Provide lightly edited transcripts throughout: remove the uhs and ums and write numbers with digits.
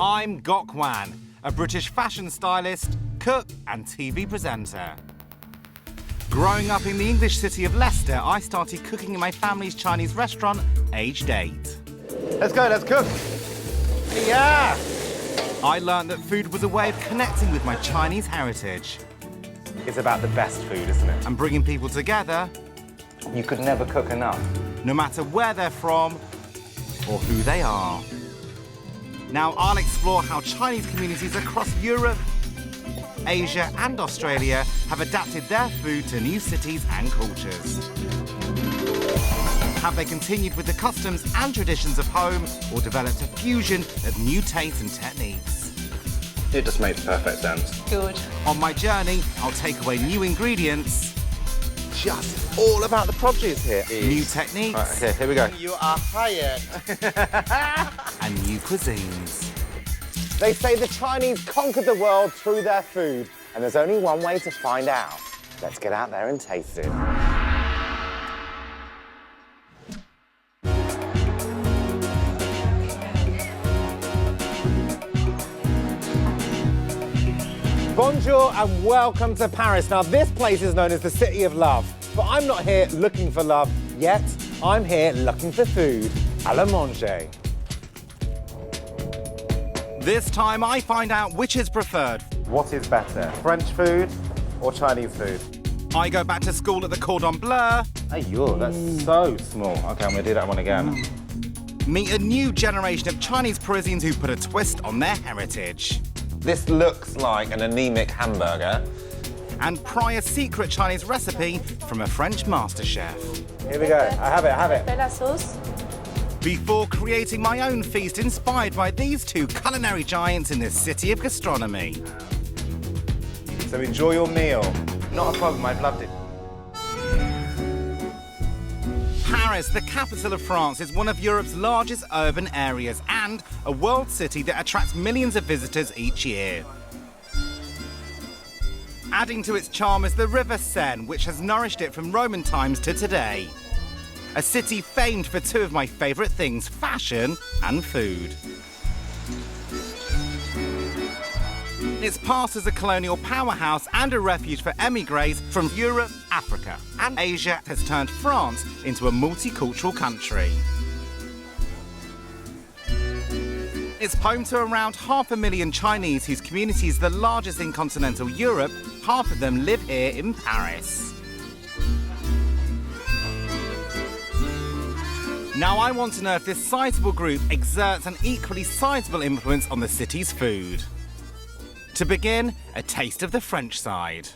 I'm Gok Wan, a British fashion stylist, cook and TV presenter. Growing up in the English city of Leicester, I started cooking in my family's Chinese restaurant, aged 8. Let's go, let's cook. Yeah! I learned that food was a way of connecting with my Chinese heritage. It's about the best food, isn't it? And bringing people together. You could never cook enough. No matter where they're from or who they are. Now I'll explore how Chinese communities across Europe, Asia and Australia have adapted their food to new cities and cultures. Have they continued with the customs and traditions of home or developed a fusion of new tastes and techniques? It just makes perfect sense. Good. On my journey, I'll take away new ingredients, Just all about the produce here. new techniques, Right, okay, here we go. You are hired. and new cuisines. They say the Chinese conquered the world through their food, and there's only one way to find out. Let's get out there and taste it. Bonjour and welcome to Paris. Now, this place is known as the City of Love, but I'm not here looking for love yet. I'm here looking for food. À la manger. This time I find out which is preferred. What is better, French food or Chinese food? I go back to school at the Cordon Bleu, Hey, that's so small. Okay, I'm gonna do that one again. meet a new generation of Chinese Parisians who put a twist on their heritage, This looks like an anemic hamburger. and pry a secret Chinese recipe from a French master chef. Here we go. I have it. Fais la sauce. Before creating my own feast inspired by these two culinary giants in this city of gastronomy. So enjoy your meal. Not a problem, I've loved it. Paris, the capital of France, is one of Europe's largest urban areas and a world city that attracts millions of visitors each year. Adding to its charm is the River Seine, which has nourished it from Roman times to today. A city famed for two of my favourite things, fashion and food. It's passed as a colonial powerhouse and a refuge for emigres from Europe, Africa, and Asia has turned France into a multicultural country. It's home to around 500,000 Chinese whose community is the largest in continental Europe. Half of them live here in Paris. Now I want to know if this sizable group exerts an equally sizable influence on the city's food. To begin, a taste of the French side.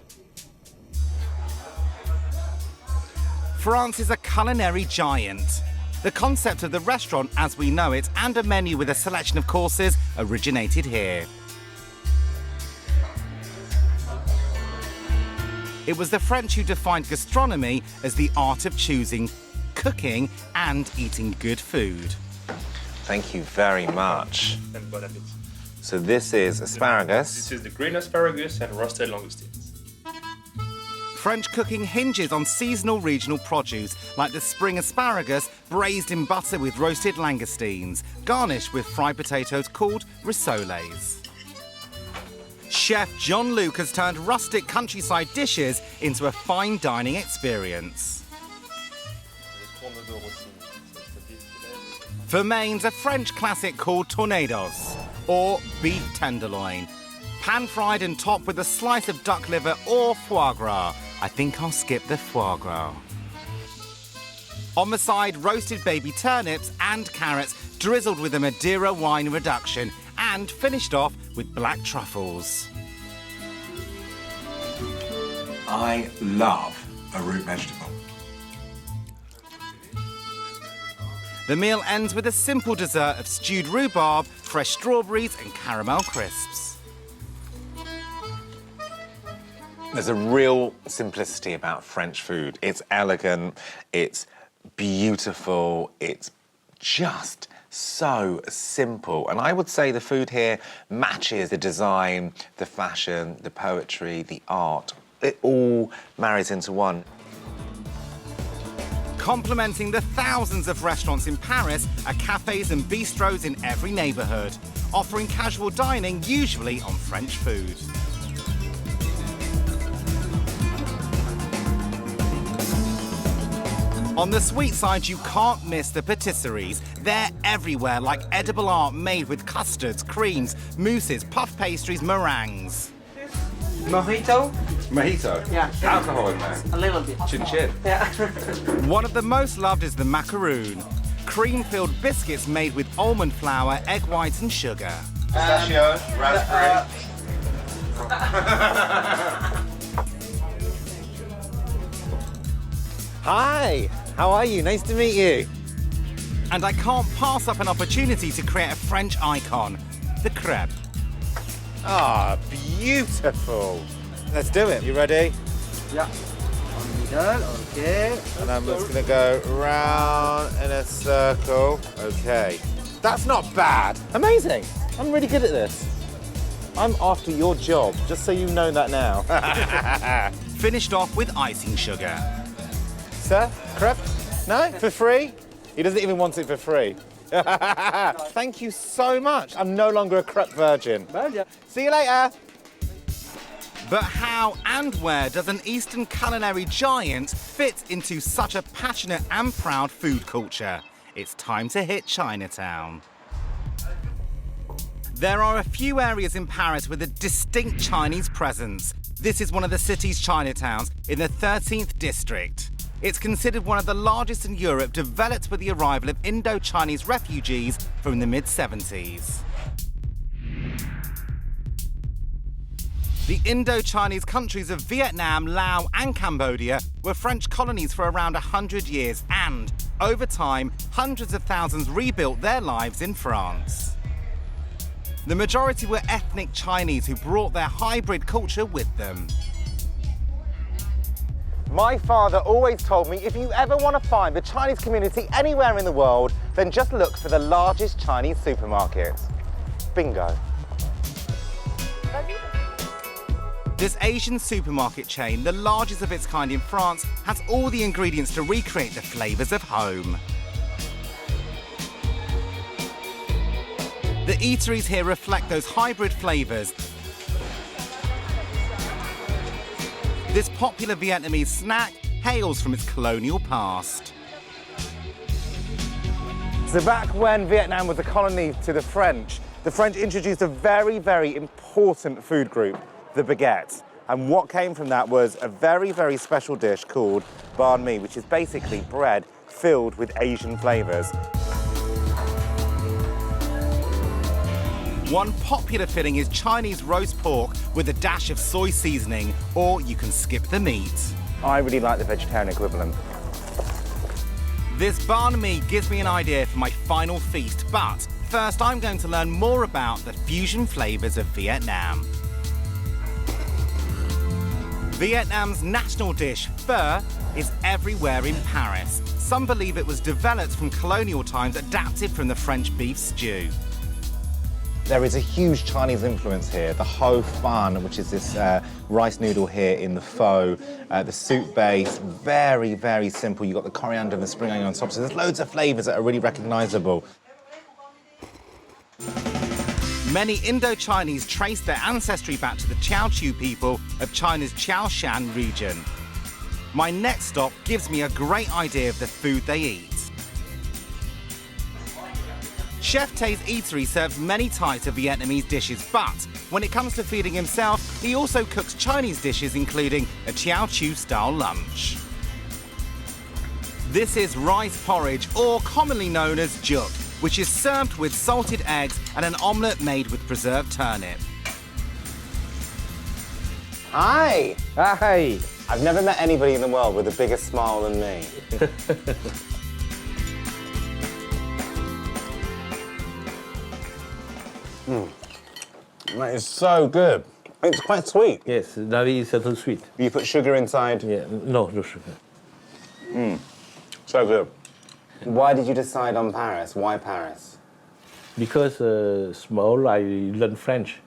France is a culinary giant. The concept of the restaurant as we know it and a menu with a selection of courses originated here. It was the French who defined gastronomy as the art of choosing, cooking and eating good food. Thank you very much. And bon appétit. So this is asparagus. This is the green asparagus and roasted langoustines. French cooking hinges on seasonal regional produce, like the spring asparagus braised in butter with roasted langoustines, garnished with fried potatoes called rissoles. Chef John Luke has turned rustic countryside dishes into a fine dining experience. For mains, a French classic called tornadoes, or beef tenderloin. Pan-fried and topped with a slice of duck liver or foie gras. I think I'll skip the foie gras. On the side, roasted baby turnips and carrots drizzled with a Madeira wine reduction and finished off with black truffles. I love a root vegetable. The meal ends with a simple dessert of stewed rhubarb, fresh strawberries and caramel crisps. There's a real simplicity about French food. It's elegant, it's beautiful, it's just so simple. And I would say the food here matches the design, the fashion, the poetry, the art. It all marries into one. Complementing the thousands of restaurants in Paris are cafes and bistros in every neighborhood, offering casual dining usually on French food. On the sweet side, you can't miss the patisseries. They're everywhere, like edible art made with custards, creams, mousses, puff pastries, meringues. Mojito? Mojito? Yeah. Alcohol in there? A little bit. Chin chin. Yeah. One of the most loved is the macaroon, cream-filled biscuits made with almond flour, egg whites and sugar. Pistachio, raspberry. Hi, how are you? Nice to meet you. And I can't pass up an opportunity to create a French icon, the crepe. Ah, beautiful. Let's do it. You ready? Yeah. Middle, okay. And I'm just gonna go round in a circle. Okay. That's not bad. Amazing. I'm really good at this. I'm after your job, just so you know that now. Finished off with icing sugar. Sir, crepe? No? For free? He doesn't even want it for free. Thank you so much. I'm no longer a crepe virgin. See you later. But how and where does an Eastern culinary giant fit into such a passionate and proud food culture? It's time to hit Chinatown. There are a few areas in Paris with a distinct Chinese presence. This is one of the city's Chinatowns in the 13th district. It's considered one of the largest in Europe, developed with the arrival of Indo-Chinese refugees from the mid-70s. The Indo-Chinese countries of Vietnam, Laos and Cambodia were French colonies for around 100 years and, over time, hundreds of thousands rebuilt their lives in France. The majority were ethnic Chinese who brought their hybrid culture with them. My father always told me if you ever want to find the Chinese community anywhere in the world, then just look for the largest Chinese supermarket. Bingo. This Asian supermarket chain, the largest of its kind in France, has all the ingredients to recreate the flavours of home. The eateries here reflect those hybrid flavours. This popular Vietnamese snack hails from its colonial past. So back when Vietnam was a colony to the French introduced a very, very important food group, the baguette. And what came from that was a very, very special dish called banh mi, which is basically bread filled with Asian flavours. One popular filling is Chinese roast pork with a dash of soy seasoning, or you can skip the meat. I really like the vegetarian equivalent. This banh mi gives me an idea for my final feast, but first I'm going to learn more about the fusion flavours of Vietnam. Vietnam's national dish, pho, is everywhere in Paris. Some believe it was developed from colonial times, adapted from the French beef stew. There is a huge Chinese influence here. The ho fun, which is this rice noodle here in the pho, the soup base, very, very simple. You've got the coriander and the spring onion on top, so there's loads of flavours that are really recognisable. Many Indo-Chinese trace their ancestry back to the Teochew people of China's Chaoshan region. My next stop gives me a great idea of the food they eat. Chef Tay's eatery serves many types of Vietnamese dishes, but when it comes to feeding himself, he also cooks Chinese dishes, including a Teochew-style lunch. This is rice porridge, or commonly known as juk, which is served with salted eggs and an omelette made with preserved turnip. Hi! Hi! I've never met anybody in the world with a bigger smile than me. That is so good. It's quite sweet. Yes, that is a little sweet. You put sugar inside? Yeah, no sugar. So good. Why did you decide on Paris? Why Paris? Because small, I learned French.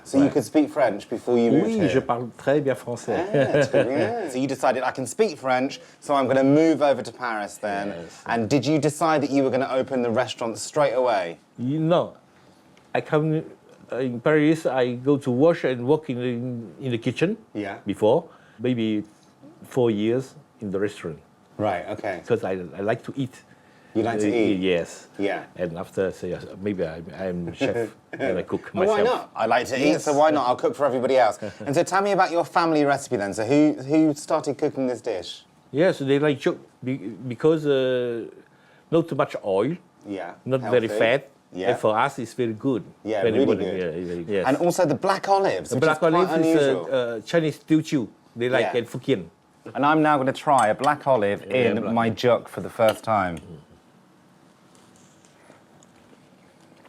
So you could speak French before you moved Oui, here? je parle très bien français. Très bien. So you decided, I can speak French, so I'm going to move over to Paris then. Yes. And did you decide that you were going to open the restaurant straight away? No, I come in Paris. I go to wash and work in the kitchen. Yeah. Before, maybe 4 years in the restaurant Right, okay. because I like to eat. You like to eat? Yes. Yeah. And after, say, maybe I'm chef and I cook Well, myself. why not? I like to eat, Yes. so why not? I'll cook for everybody else. And so tell me about your family recipe then. So who started cooking this dish? Yes, they like because not too much oil, Yeah. not very healthy. fat. Yeah. And for us, it's very good. Yeah, very really good. Yeah, yes. And also the black olives, the which black is quite olive unusual. is Chinese Teochew. They like Yeah. in Fujian. And I'm now going to try a black olive in black my juk for the first time.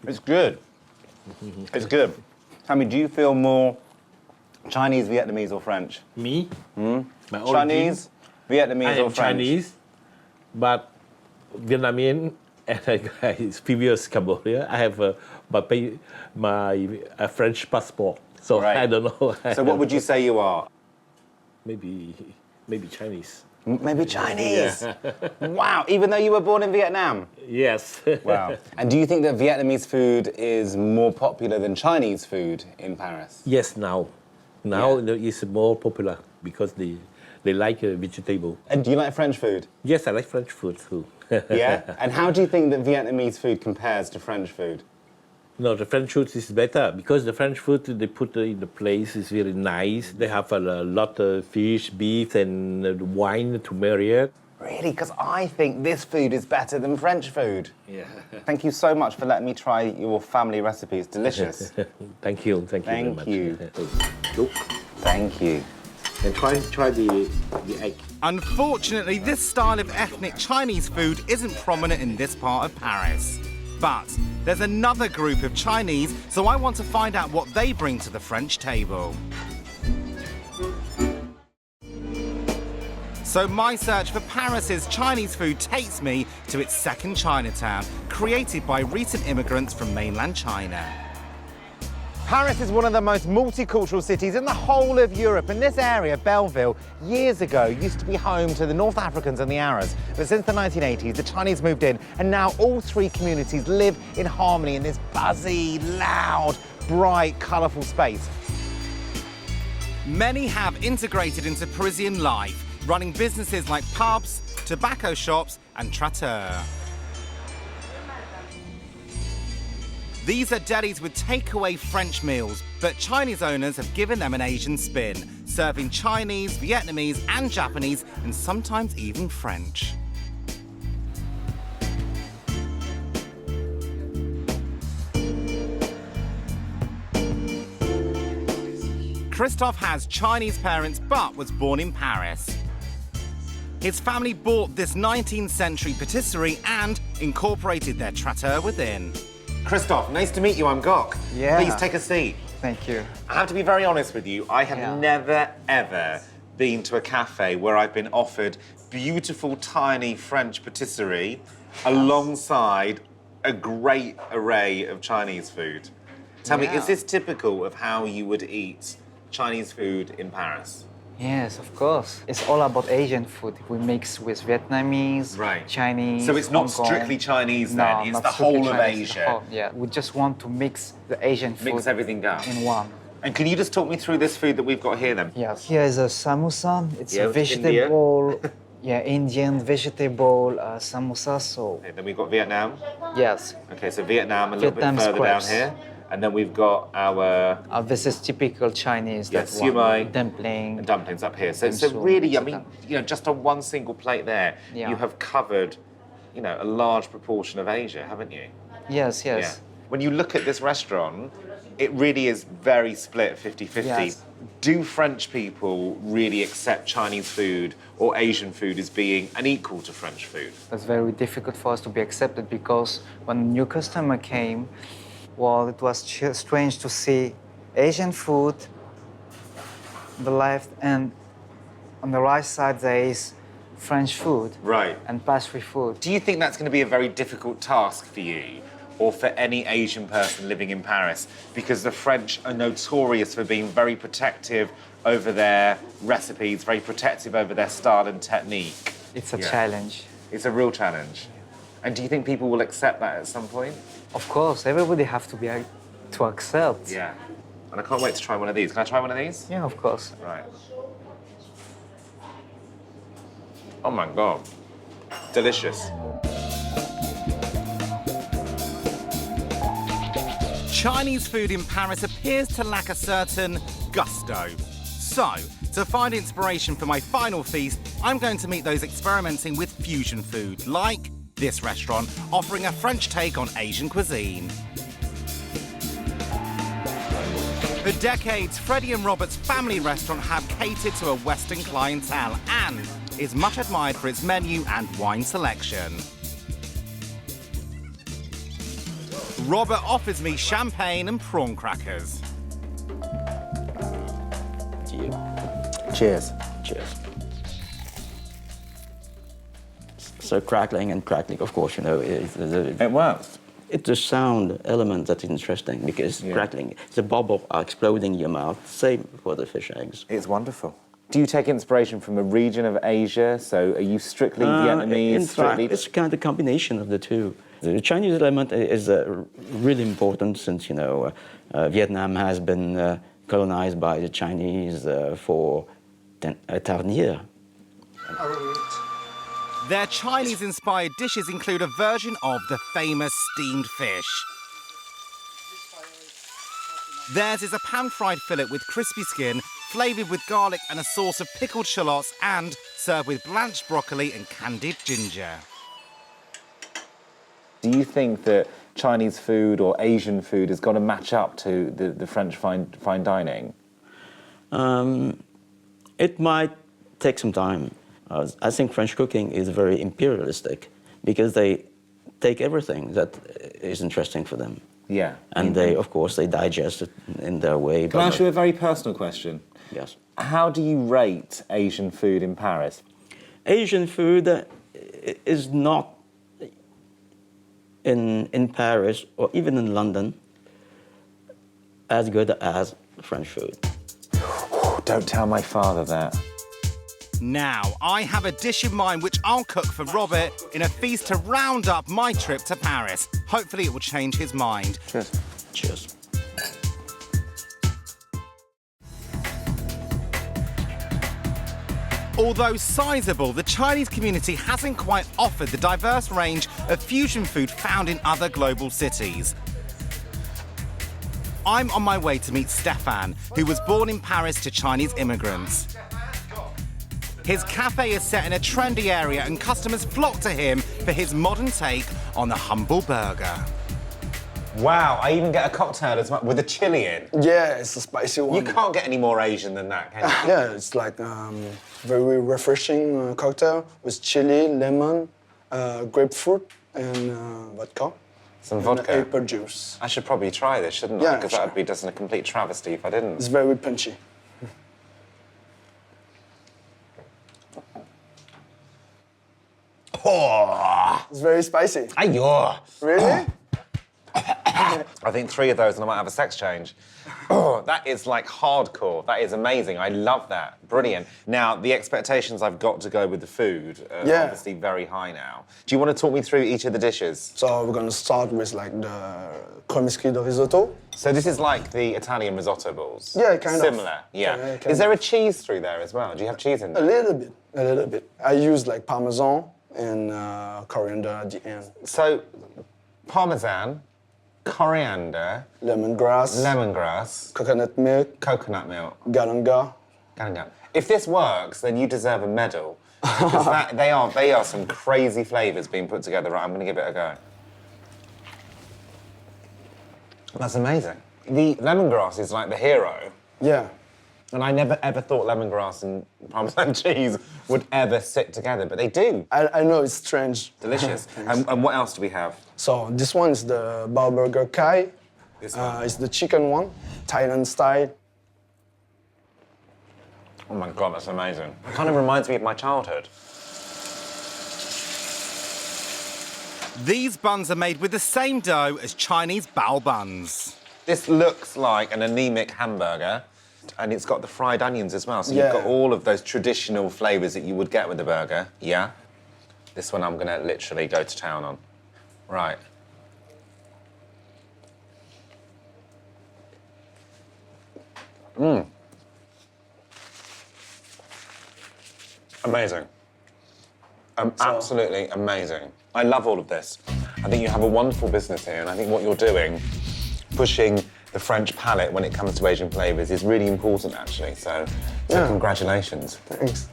It's good. It's good. Tell me, do you feel more Chinese, Vietnamese, or French? Me, my origin, Chinese, Vietnamese, I or am French? Chinese, but Vietnamese and it's previous Cambodia. I have my French passport, so Right. I don't know. So what would you say you are? maybe Chinese? Maybe Chinese. Wow, even though you were born in Vietnam. Yes. Wow. And do you think that Vietnamese food is more popular than Chinese food in Paris? Yes, now it's more popular because they like vegetable. And do you like French food? Yes, I like French food too. Yeah? And how do you think that Vietnamese food compares to French food? No, the French food is better because the French food they put in the place is very nice. They have a lot of fish, beef, and wine to marry it. Really? Because I think this food is better than French food. Yeah. Thank you so much for letting me try your family recipe. It's delicious. Thank you very Thank much. you. Look, Thank you. and try the egg. Unfortunately, this style of ethnic Chinese food isn't prominent in this part of Paris. But there's another group of Chinese, so I want to find out what they bring to the French table. So my search for Paris's Chinese food takes me to its second Chinatown, created by recent immigrants from mainland China. Paris is one of the most multicultural cities in the whole of Europe, and this area, Belleville, years ago used to be home to the North Africans and the Arabs. But since the 1980s, the Chinese moved in, and now all three communities live in harmony in this buzzy, loud, bright, colourful space. Many have integrated into Parisian life, running businesses like pubs, tobacco shops, and traiteurs. These are delis with takeaway French meals, but Chinese owners have given them an Asian spin, serving Chinese, Vietnamese, and Japanese, and sometimes even French. Christophe has Chinese parents but was born in Paris. His family bought this 19th century patisserie and incorporated their traiteur within. Christophe, nice to meet you. I'm Gok. Yeah. Please take a seat. Thank you. I have to be very honest with you. I have never, ever been to a cafe where I've been offered beautiful, tiny French patisserie alongside a great array of Chinese food. Tell me, is this typical of how you would eat Chinese food in Paris? Yes, of course. It's all about Asian food. We mix with Vietnamese, Right. Chinese. So it's not Hong Kong. strictly Chinese then, No, it's not the strictly whole of Chinese, the Asia. whole- yeah, we just want to mix the Asian food. Mix everything up. in one. And can you just talk me through this food that we've got here then? Yes. Here is a samosa. It's Yeah, a it's India. vegetable. Yeah, Indian vegetable samosa. So Okay, then we've got Vietnam. yes, Okay, so Vietnam a little Vietnam bit further scraps. down here. And then we've got our this is typical Chinese. Yeah, that siu one. mai. Dumpling. dumplings up here. So, And so so really, I on. mean, you know, just on one single plate there, Yeah. you have covered, you know, a large proportion of Asia, haven't you? Yes, yes. Yeah. When you look at this restaurant, it really is very split 50-50. Yes. Do French people really accept Chinese food or Asian food as being an equal to French food? It's very difficult for us to be accepted because when a new customer came, well, it was strange to see Asian food on the left, and on the right side there is French food Right. and pastry food. Do you think that's going to be a very difficult task for you or for any Asian person living in Paris? Because the French are notorious for being very protective over their recipes, very protective over their style and technique. It's a challenge. It's a real challenge. And do you think people will accept that at some point? Of course, everybody have to accept. Yeah. And I can't wait to try one of these. Can I try one of these? Yeah, of course. Right. Oh my God. Delicious. Chinese food in Paris appears to lack a certain gusto. So, to find inspiration for my final feast, I'm going to meet those experimenting with fusion food, like this restaurant, offering a French take on Asian cuisine. For decades, Freddie and Robert's family restaurant have catered to a Western clientele and is much admired for its menu and wine selection. Robert offers me champagne and prawn crackers. Cheers. Cheers. So crackling, of course, you know, It works. it's the sound element that's interesting because crackling, the bubble are exploding in your mouth. Same for the fish eggs. It's wonderful. Do you take inspiration from a region of Asia? So are you strictly Vietnamese? In fact, it's kind of a combination of the two. The Chinese element is really important since, you know, Vietnam has been colonized by the Chinese for 10 years. Their Chinese-inspired dishes include a version of the famous steamed fish. Theirs is a pan-fried fillet with crispy skin, flavoured with garlic and a sauce of pickled shallots, and served with blanched broccoli and candied ginger. Do you think that Chinese food or Asian food has got to match up to the French fine dining? It might take some time. I think French cooking is very imperialistic because they take everything that is interesting for them. Yeah. And they, of course, they digest it in their way. Can I ask you a very personal question? Yes. How do you rate Asian food in Paris? Asian food is not in Paris or even in London as good as French food. Don't tell my father that. Now, I have a dish in mind which I'll cook for Robert in a feast to round up my trip to Paris. Hopefully it will change his mind. Cheers. Cheers. Although sizable, the Chinese community hasn't quite offered the diverse range of fusion food found in other global cities. I'm on my way to meet Stefan, who was born in Paris to Chinese immigrants. His cafe is set in a trendy area and customers flock to him for his modern take on the humble burger. Wow, I even get a cocktail as well with a chili in. Yeah, it's a spicy one. You can't get any more Asian than that, can you? Yeah, it's like very refreshing cocktail with chili, lemon, grapefruit, and vodka. Some and vodka. apple juice. I should probably try this, shouldn't I? Yeah, Because sure. that would be just a complete travesty if I didn't. It's very punchy. Oh, It's very spicy. ayo. Really? I think 3 of those and I might have a sex change. Oh, that is like hardcore. That is amazing. I love that. Brilliant. Now, the expectations I've got to go with the food are obviously very high now. Do you want to talk me through each of the dishes? So we're gonna start with like the cornischio de risotto. So this is like the Italian risotto balls? Yeah, kind of. Similar, yeah. Kind Is there of. a cheese through there as well? Do you have cheese in A there? little bit. I use like parmesan and coriander at the end. So, parmesan, coriander, Lemongrass, coconut milk, galanga. galangal. If this works, then you deserve a medal. Because they are some crazy flavours being put together. Right, I'm going to give it a go. That's amazing. The lemongrass is like the hero. Yeah. And I never ever thought lemongrass and Parmesan cheese would ever sit together, but they do. I know it's strange. Delicious. And what else do we have? So this one is the bao burger kai. This one? It's the chicken one, Thailand style. Oh my God, that's amazing. It kind of reminds me of my childhood. These buns are made with the same dough as Chinese bao buns. This looks like an anemic hamburger, and it's got the fried onions as well. So Yeah. you've got all of those traditional flavours that you would get with a burger, yeah? This one I'm going to literally go to town on. Right. Amazing. Absolutely amazing. I love all of this. I think you have a wonderful business here, and I think what you're doing, pushing the French palate when it comes to Asian flavours, is really important, actually. So congratulations. Thanks.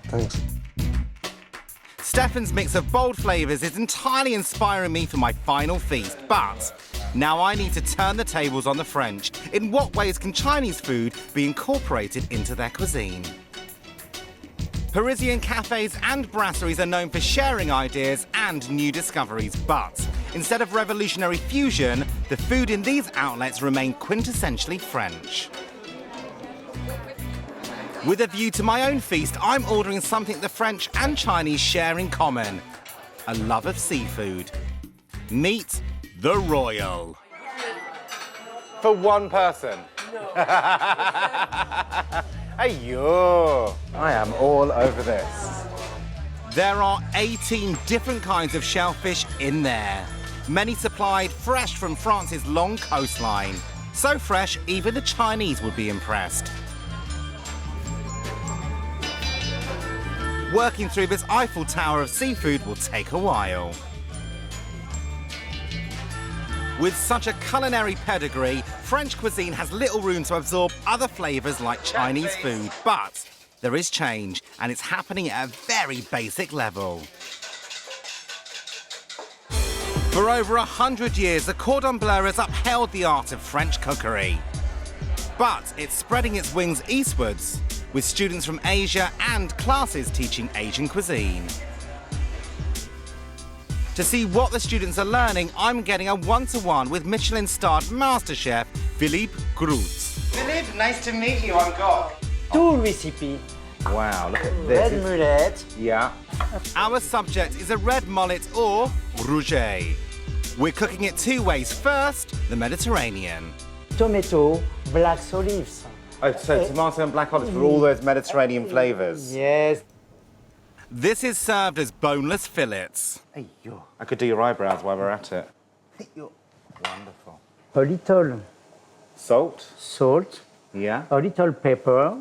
Stefan's mix of bold flavours is entirely inspiring me for my final feast, but now I need to turn the tables on the French. In what ways can Chinese food be incorporated into their cuisine? Parisian cafes and brasseries are known for sharing ideas and new discoveries, but instead of revolutionary fusion, the food in these outlets remain quintessentially French. With a view to my own feast, I'm ordering something the French and Chinese share in common: a love of seafood. Meet the Royal. For one person. Ayo. I am all over this. There are 18 different kinds of shellfish in there. Many supplied fresh from France's long coastline. So fresh, even the Chinese would be impressed. Working through this Eiffel Tower of seafood will take a while. With such a culinary pedigree, French cuisine has little room to absorb other flavours like Chinese food, but there is change, and it's happening at a very basic level. For over 100 years, the cordon bleu has upheld the art of French cookery. But it's spreading its wings eastwards, with students from Asia and classes teaching Asian cuisine. To see what the students are learning, I'm getting a one-to-one with Michelin-starred master chef Philippe Groot. Philippe, nice to meet you. I'm Gok. Two recipes. Wow, look at Red this. mullet. Yeah. Our subject is a red mullet or rouget. We're cooking it two ways. First, the Mediterranean. Tomato, black olives. Oh, so tomato and black olives for all those Mediterranean flavours. Yes. This is served as boneless fillets. Hey, I could do your eyebrows while we're at it. Wonderful. A little Salt. salt, Yeah. a little pepper,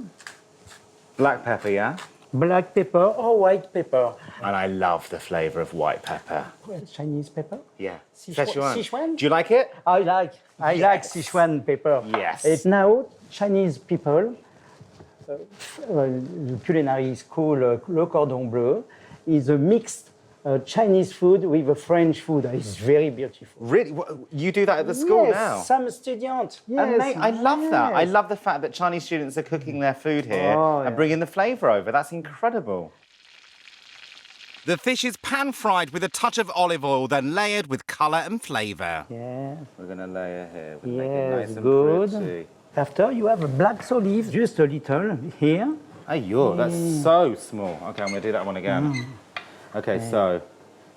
Black pepper, yeah. black pepper or white pepper. And I love the flavour of white pepper. Chinese pepper? Yeah. Sichuan. Do you like it? I like Sichuan pepper. Yes. It's now Chinese people, the culinary school Le Cordon Bleu, is a mixed Chinese food with a French food. It's very beautiful. Really? You do that at the school yes, now? some students. Yes, I love that. I yes. love the fact that Chinese students are cooking their food here and bringing the flavour over. That's incredible. The fish is pan-fried with a touch of olive oil, then layered with colour and flavour. Yeah. We're going to layer here. We'll make it Yes, nice and good. pretty. After you have a black olive, just a little here. Ayo, that's so small. Okay, I'm going to do that one again. Okay, so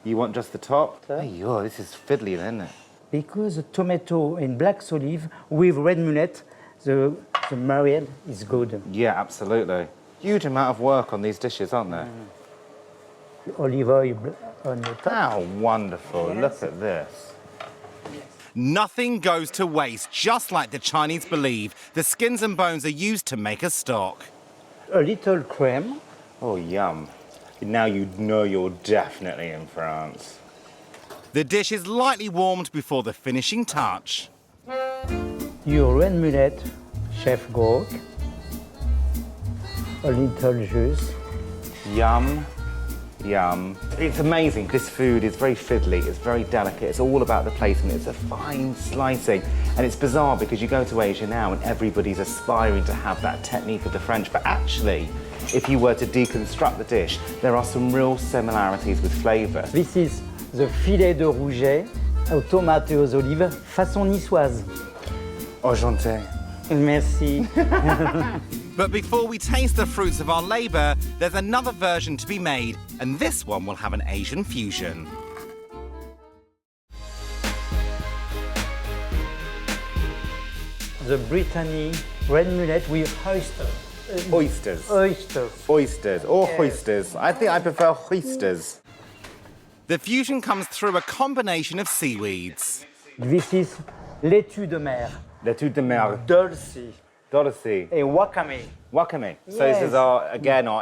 you want just the top? Ayo, this is fiddly, isn't it? Because the tomato and black olive with red mullet, the marriage is good. Yeah, absolutely. Huge amount of work on these dishes, aren't there? Olive oil on the top. How wonderful. Look at this. Nothing goes to waste, just like the Chinese believe. The skins and bones are used to make a stock. A little cream. Oh, yum. Now you know you're definitely in France. The dish is lightly warmed before the finishing touch. Your red mullet, Chef Gok. A little juice. Yum. Yum. It's amazing. This food is very fiddly, it's very delicate, it's all about the placement, it's a fine slicing. And it's bizarre because you go to Asia now and everybody's aspiring to have that technique of the French, but actually, if you were to deconstruct the dish, there are some real similarities with flavour. This is the filet de rouget aux tomates et aux olives, façon niçoise. Enchanté. Merci. But before we taste the fruits of our labour, there's another version to be made, and this one will have an Asian fusion. the Brittany red mullet with oyster. Oysters. Oysters. Oysters or Yes. oysters. I think I prefer oysters. The fusion comes through a combination of seaweeds. This is laitue de mer, Laitue de mer, dulce, Dorothy, and wakame. wakame. So this is our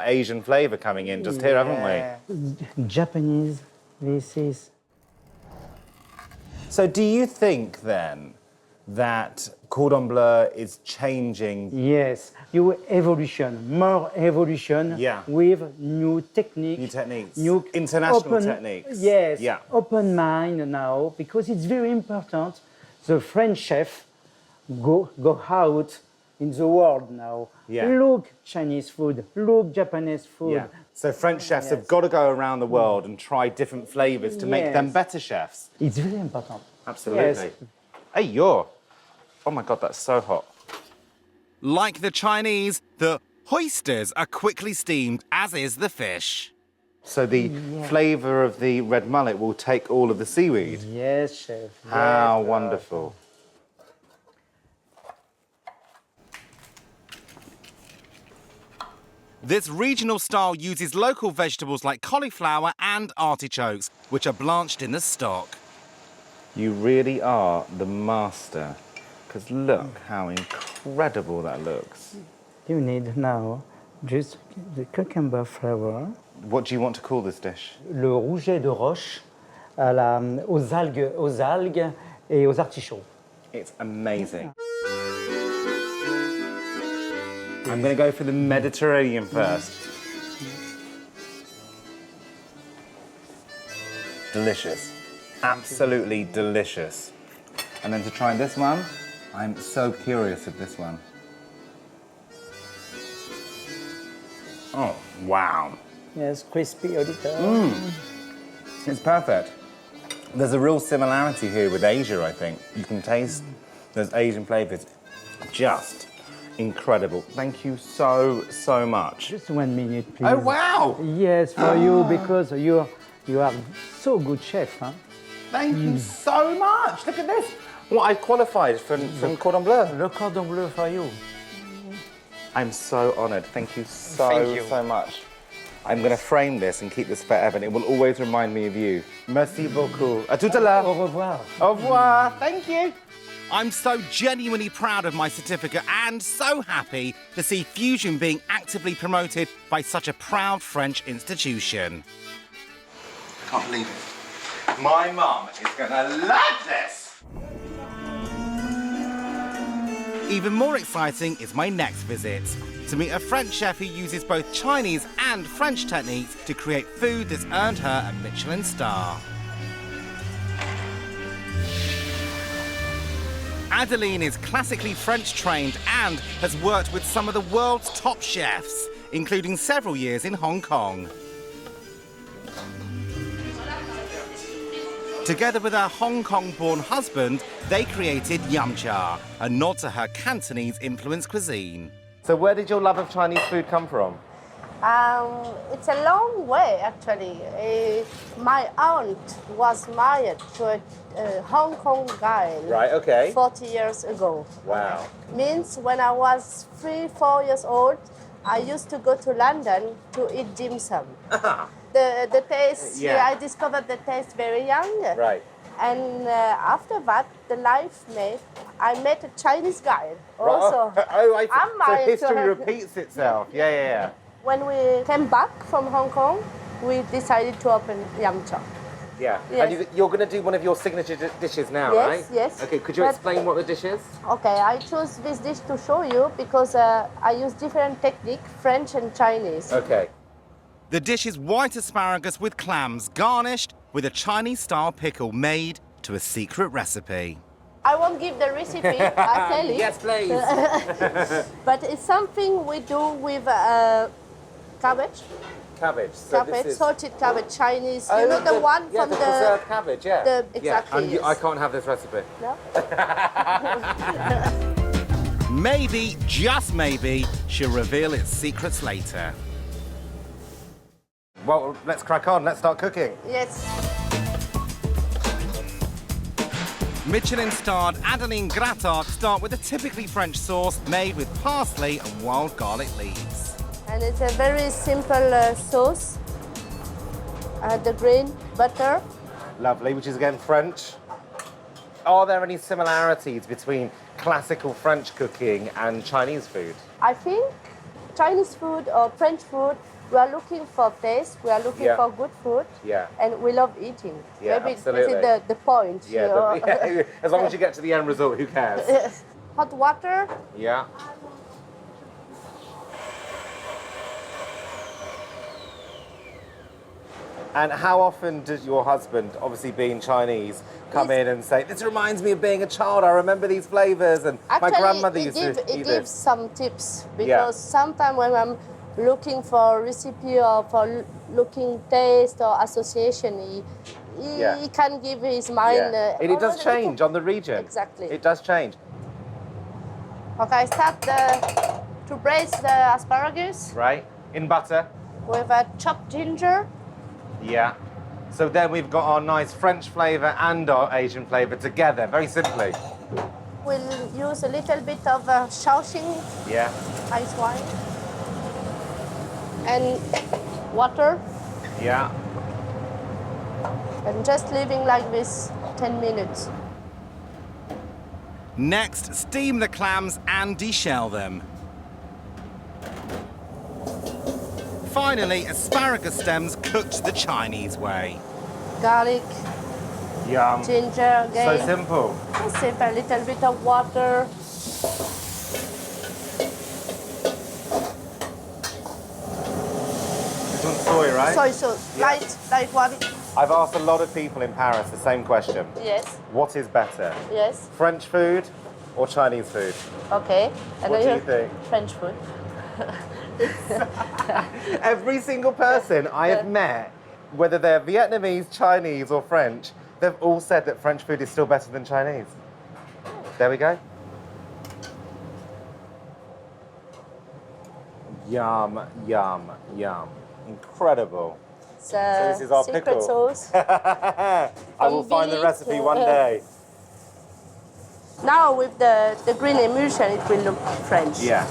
Asian flavour coming in just here, haven't we? Japanese, this is. So do you think then that cordon bleu is changing? Yes, more evolution Yeah. with new techniques. New techniques. International techniques. Yes, Yeah. open mind now, because it's very important. The French chef go out in the world now. Yeah. Look Chinese food, look Japanese food. Yeah. So French chefs have got to go around the world and try different flavours to make them Yes. better chefs. It's very important. Absolutely. Yes. Hey, oh my God, that's so hot. Like the Chinese, the oysters are quickly steamed, as is the fish. So the flavour of the red mullet will take all of the seaweed. Yes, chef. How Yes. wonderful. This regional style uses local vegetables like cauliflower and artichokes, which are blanched in the stock. You really are the master, because look how incredible that looks. You need now just the cucumber flavor, What do you want to call this dish? le rouget de roche aux algues et aux artichauts. It's amazing. I'm going to go for the Mediterranean first. Delicious. Absolutely delicious. And then to try this one, I'm so curious of this one. Oh, wow. Yes, crispy a little. It's perfect. There's a real similarity here with Asia, I think. You can taste those Asian flavours. Just incredible. Thank you so, so much. Just 1 minute, please. Oh, wow! Yes, for you, because you are so good chef, huh? Thank you so much. Look at this. Well, I qualified from Cordon Bleu. Le cordon bleu for you. I'm so honoured. Thank you so, Thank you. so much. I'm going to frame this and keep this forever, and it will always remind me of you. Merci beaucoup. À tout à l'heure. Au revoir. Au revoir. Thank you. I'm so genuinely proud of my certificate and so happy to see fusion being actively promoted by such a proud French institution. I can't believe it. My mum is going to love this. Even more exciting is my next visit, to meet a French chef who uses both Chinese and French techniques to create food that's earned her a Michelin star. Adeline is classically French trained and has worked with some of the world's top chefs, including several years in Hong Kong. Together with her Hong Kong-born husband, they created Yum Cha, a nod to her Cantonese-influenced cuisine. So where did your love of Chinese food come from? It's a long way, actually. My aunt was married to a Hong Kong guy. Right, okay. 40 years ago. Wow. Means when I was 3-4 years old, I used to go to London to eat dim sum. The taste, I discovered the taste very young. Right. And after that, the life made, I met a Chinese guy also. I'm married so to history her. repeats itself. Yeah. When we came back from Hong Kong, we decided to open Yum Cha. Yeah. Yes. And you're going to do one of your signature dishes now, Yes, right? yes. Okay, could you But- explain what the dish is? Okay, I chose this dish to show you because I use different technique, French and Chinese. Okay. The dish is white asparagus with clams, garnished with a Chinese-style pickle made to a secret recipe. I won't give the recipe, I tell you. Yes, please. But it's something we do with cabbage. Cabbage. So Cabbage, this is... salted cabbage, Chinese. You know the one from the preserved cabbage, yeah. Exactly, yes. I can't have this recipe. No? Maybe, just maybe, she'll reveal its secrets later. Well, let's crack on. Let's start cooking. Yes. Michelin-starred Adeline Grattard start with a typically French sauce made with parsley and wild garlic leaves. And it's a very simple sauce. The green butter. Lovely, which is again French. Are there any similarities between classical French cooking and Chinese food? I think Chinese food or French food, we are looking for taste, we are looking for good food, and we love eating. Yeah, maybe absolutely. This is the point. Yeah, you know? yeah, as long as you get to the end result, who cares? Hot water. Yeah. And how often does your husband, obviously being Chinese, come in and say, this reminds me of being a child, I remember these flavours, and Actually, my grandmother used to He eat gives this. some tips, because sometimes when I'm looking for a recipe or for looking taste or association, he can give his mind. And it does change on the region. Exactly. It does change. Okay, I start to braise the asparagus. Right, in butter. With a chopped ginger. Yeah. So then we've got our nice French flavour and our Asian flavour together, very simply. We'll use a little bit of Shaoxing ice wine. And water. Yeah. And just leaving like this 10 minutes. Next, steam the clams and deshell them. Finally, asparagus stems cooked the Chinese way. Garlic, Yum. ginger again. So simple. Just sip a little bit of water. This one's soy, right? Soy sauce, light one. I've asked a lot of people in Paris the same question. Yes, What is better, yes. French food or Chinese food? Okay. And What then do you think? French food. Every single person I have met, whether they're Vietnamese, Chinese or French, they've all said that French food is still better than Chinese. There we go. Yum, yum, yum. Incredible. So this is our secret pickle. sauce. I will find the recipe one day. Now with the green emulsion, it will look French. Yeah.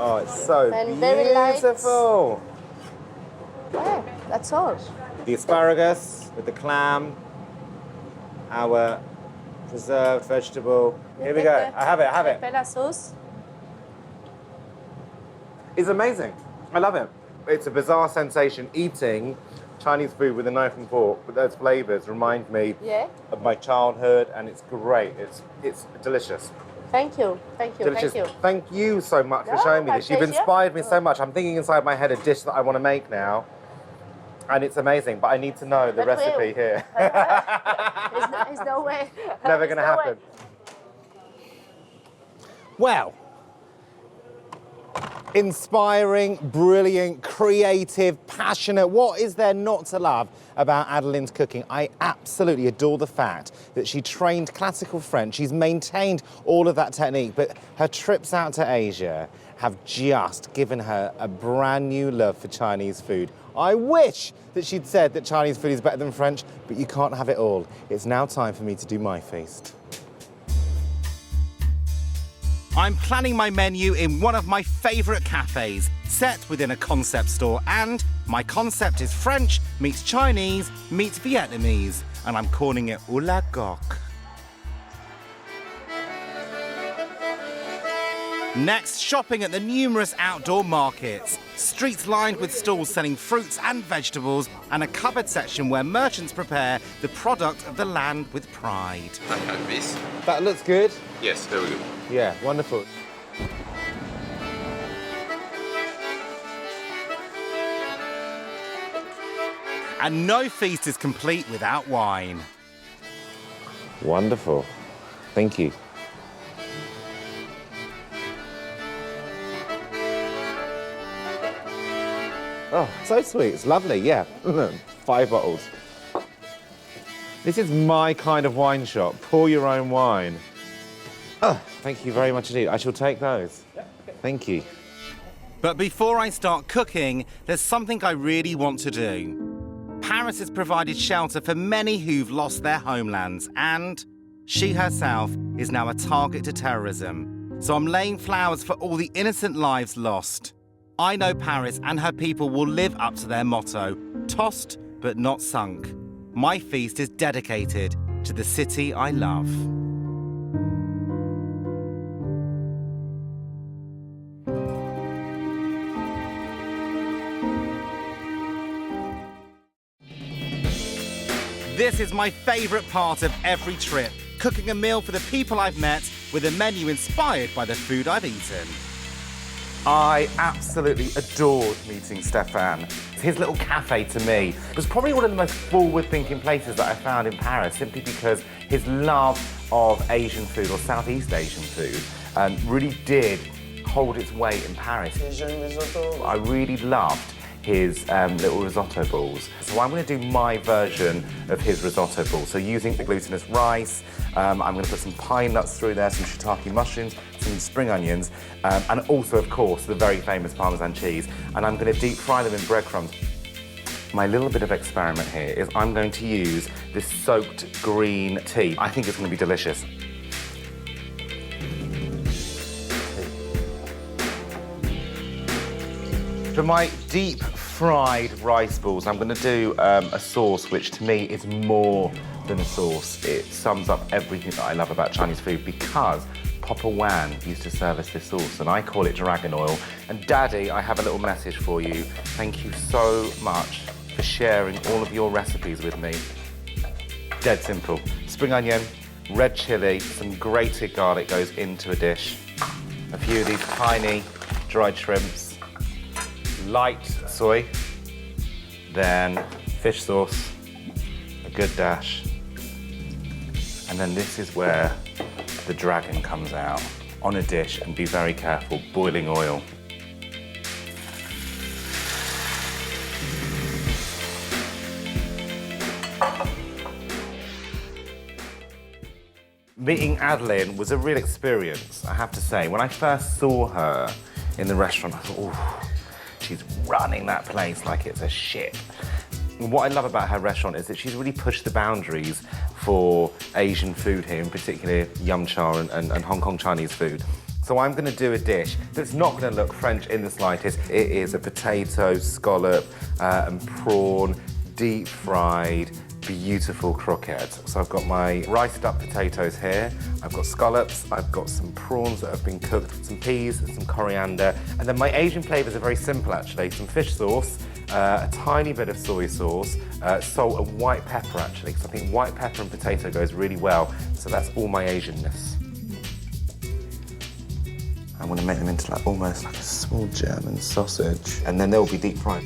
Oh, it's so And very light. beautiful. Yeah, that's all. The asparagus with the clam, our preserved vegetable. Here we go. I have it. Pepper sauce. It's amazing. I love it. It's a bizarre sensation eating Chinese food with a knife and fork, but those flavours remind me of my childhood, and it's great. It's delicious. Thank you. Delicious. Thank you. Thank you so much for No, showing me my this. You've pleasure. inspired me so much. I'm thinking inside my head a dish that I want to make now, and it's amazing, but I need to know the But recipe here. There's no way. Never going to happen. Well, inspiring, brilliant, creative, passionate. What is there not to love about Adeline's cooking? I absolutely adore the fact that she trained classical French. She's maintained all of that technique, but her trips out to Asia have just given her a brand new love for Chinese food. I wish that she'd said that Chinese food is better than French, but you can't have it all. It's now time for me to do my feast. I'm planning my menu in one of my favourite cafes, set within a concept store, and my concept is French meets Chinese meets Vietnamese, and I'm calling it Ô la Gok. Next, shopping at the numerous outdoor markets. Streets lined with stalls selling fruits and vegetables, and a cupboard section where merchants prepare the product of the land with pride. That looks good. Yes, very good. Yeah, wonderful. And no feast is complete without wine. Wonderful. Thank you. Oh, so sweet. It's lovely, yeah. 5 bottles. This is my kind of wine shop. Pour your own wine. Oh, thank you very much indeed. I shall take those. Thank you. But before I start cooking, there's something I really want to do. Paris has provided shelter for many who've lost their homelands, and She herself is now a target to terrorism. So I'm laying flowers for all the innocent lives lost. I know Paris and her people will live up to their motto, tossed but not sunk. My feast is dedicated to the city I love. This is my favourite part of every trip, cooking a meal for the people I've met with a menu inspired by the food I've eaten. I absolutely adored meeting Stéphane. His little cafe, to me, was probably one of the most forward-thinking places that I found in Paris, simply because his love of Asian food, or Southeast Asian food, really did hold its weight in Paris. Asian risotto. I really loved his little risotto balls. So I'm going to do my version of his risotto balls. So using glutinous rice, I'm going to put some pine nuts through there, some shiitake mushrooms, some spring onions, and also, of course, the very famous Parmesan cheese. And I'm going to deep fry them in breadcrumbs. My little bit of experiment here is I'm going to use this soaked green tea. I think it's going to be delicious. For my deep fried rice balls, I'm going to do a sauce which to me is more than a sauce. It sums up everything that I love about Chinese food, because Papa Wan used to serve us this sauce and I call it dragon oil. And Daddy, I have a little message for you. Thank you so much for sharing all of your recipes with me. Dead simple. Spring onion, red chilli, some grated garlic goes into a dish. A few of these tiny dried shrimps. Light soy, then fish sauce, a good dash, and then this is where the dragon comes out on a dish, and be very careful, boiling oil. Meeting Adeline was a real experience, I have to say. When I first saw her in the restaurant, I thought, oh, she's running that place like it's a ship. And what I love about her restaurant is that she's really pushed the boundaries for Asian food here, in particular yum cha and Hong Kong Chinese food. So I'm going to do a dish that's not going to look French in the slightest. It is a potato, scallop and prawn, deep fried, beautiful croquettes. So I've got my riced up potatoes here, I've got scallops, I've got some prawns that have been cooked, some peas and some coriander. And then my Asian flavours are very simple actually. Some fish sauce, a tiny bit of soy sauce, salt and white pepper actually, because I think white pepper and potato goes really well. So that's all my Asianness. I want to make them into almost like a small German sausage, and then they'll be deep fried.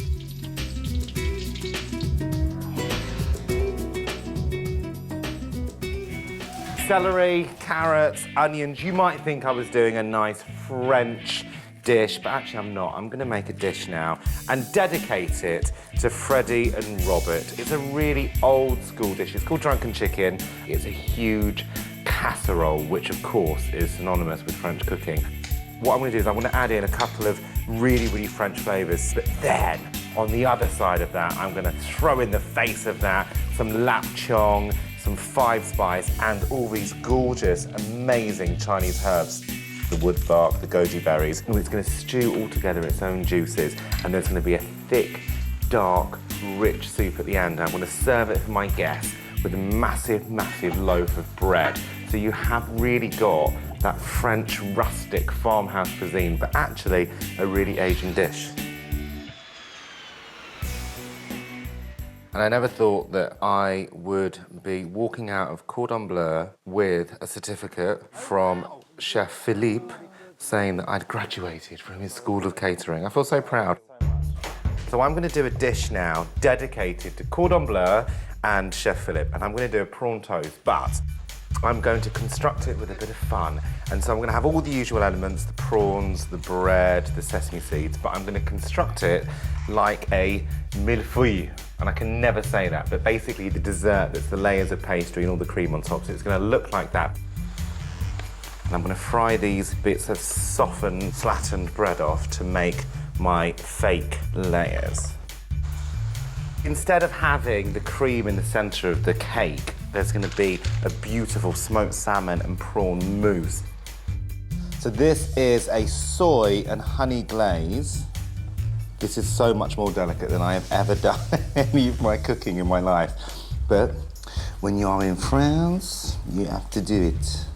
Celery, carrots, onions. You might think I was doing a nice French dish, but actually I'm not. I'm going to make a dish now and dedicate it to Freddie and Robert. It's a really old school dish. It's called drunken chicken. It's a huge casserole, which of course is synonymous with French cooking. What I'm going to do is I'm going to add in a couple of really, really French flavours, but then on the other side of that, I'm going to throw in the face of that some lap chong, some five spice, and all these gorgeous, amazing Chinese herbs. The wood bark, the goji berries. And it's going to stew all together its own juices, and there's going to be a thick, dark, rich soup at the end. I'm going to serve it for my guests with a massive, massive loaf of bread. So you have really got that French rustic farmhouse cuisine, but actually a really Asian dish. And I never thought that I would be walking out of Cordon Bleu with a certificate from Chef Philippe saying that I'd graduated from his School of Catering. I feel so proud. So I'm going to do a dish now dedicated to Cordon Bleu and Chef Philippe, and I'm going to do a prawn toast, but I'm going to construct it with a bit of fun. And so I'm going to have all the usual elements, the prawns, the bread, the sesame seeds, but I'm going to construct it like a millefeuille. And I can never say that, but basically the dessert that's the layers of pastry and all the cream on top, so it's going to look like that. And I'm going to fry these bits of softened, flattened bread off to make my fake layers. Instead of having the cream in the centre of the cake, there's going to be a beautiful smoked salmon and prawn mousse. So this is a soy and honey glaze. This is so much more delicate than I have ever done any of my cooking in my life. But when you are in France, you have to do it.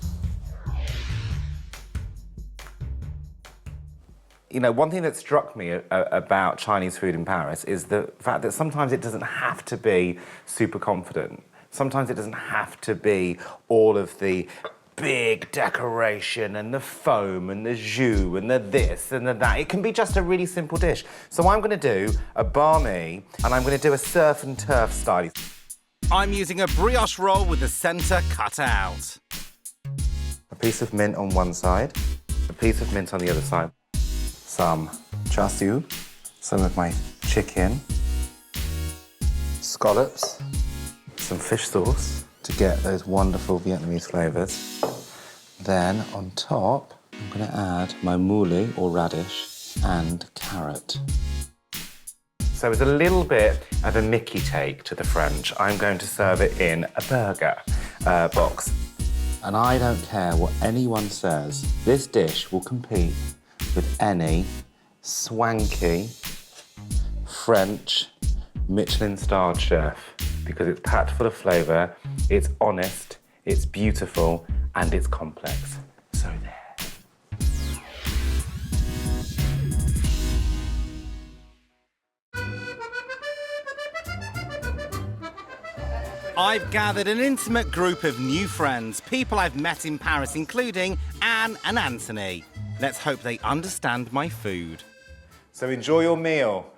You know, one thing that struck me about Chinese food in Paris is the fact that sometimes it doesn't have to be super confident. Sometimes it doesn't have to be all of the big decoration and the foam and the jus and the this and the that. It can be just a really simple dish. So I'm going to do a banh mi and I'm going to do a surf and turf style. I'm using a brioche roll with the centre cut out. A piece of mint on one side, a piece of mint on the other side. Some char siu, some of my chicken, scallops, some fish sauce to get those wonderful Vietnamese flavours. Then on top, I'm going to add my mouli or radish and carrot. So as a little bit of a Mickey take to the French, I'm going to serve it in a burger box. And I don't care what anyone says, this dish will compete with any swanky French Michelin-starred chef because it's packed full of flavour, it's honest, it's beautiful, and it's complex. So there. I've gathered an intimate group of new friends, people I've met in Paris, including Anne and Anthony. Let's hope they understand my food. So enjoy your meal.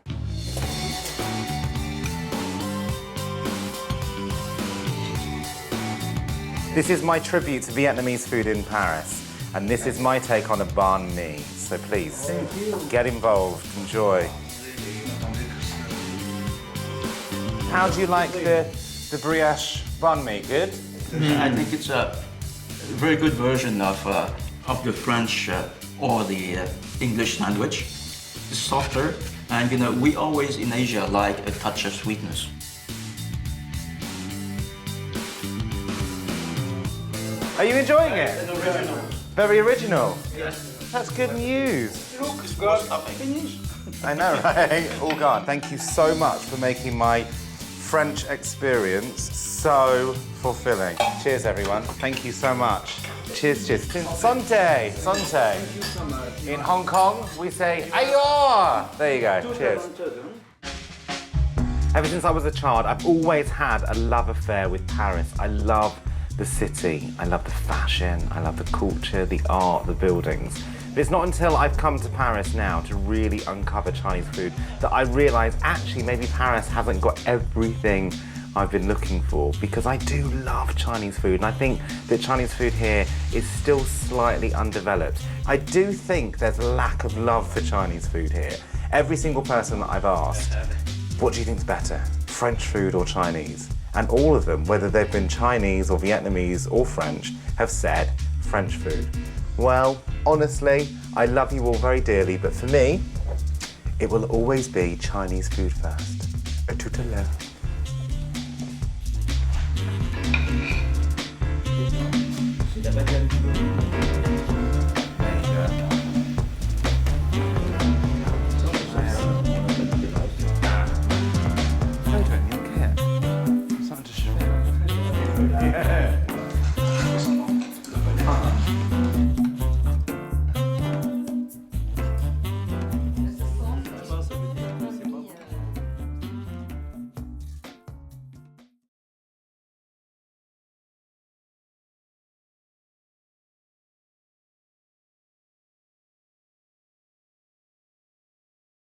This is my tribute to Vietnamese food in Paris, and this is my take on a banh mi. So please, get involved, enjoy. How do you like the brioche banh mi? Good? I think it's a very good version of the French or the English sandwich. It's softer, and you know, we always in Asia like a touch of sweetness. Are you enjoying it? Original. Very original. Yes. That's good news. Look, it's good. Finished. I know, right? All gone. Thank you so much for making my French experience so fulfilling. Cheers, everyone. Thank you so much. Cheers, cheers. Santé, santé. Thank you so much. In Hong Kong, we say ayo. There you go. Cheers. Ever since I was a child, I've always had a love affair with Paris. I love the city, I love the fashion, I love the culture, the art, the buildings. But it's not until I've come to Paris now to really uncover Chinese food that I realise actually maybe Paris hasn't got everything I've been looking for, because I do love Chinese food and I think that Chinese food here is still slightly undeveloped. I do think there's a lack of love for Chinese food here. Every single person that I've asked, what do you think's better, French food or Chinese? And all of them, whether they've been Chinese or Vietnamese or French, have said French food. Well, honestly, I love you all very dearly, but for me, it will always be Chinese food first. A tout à l'heure.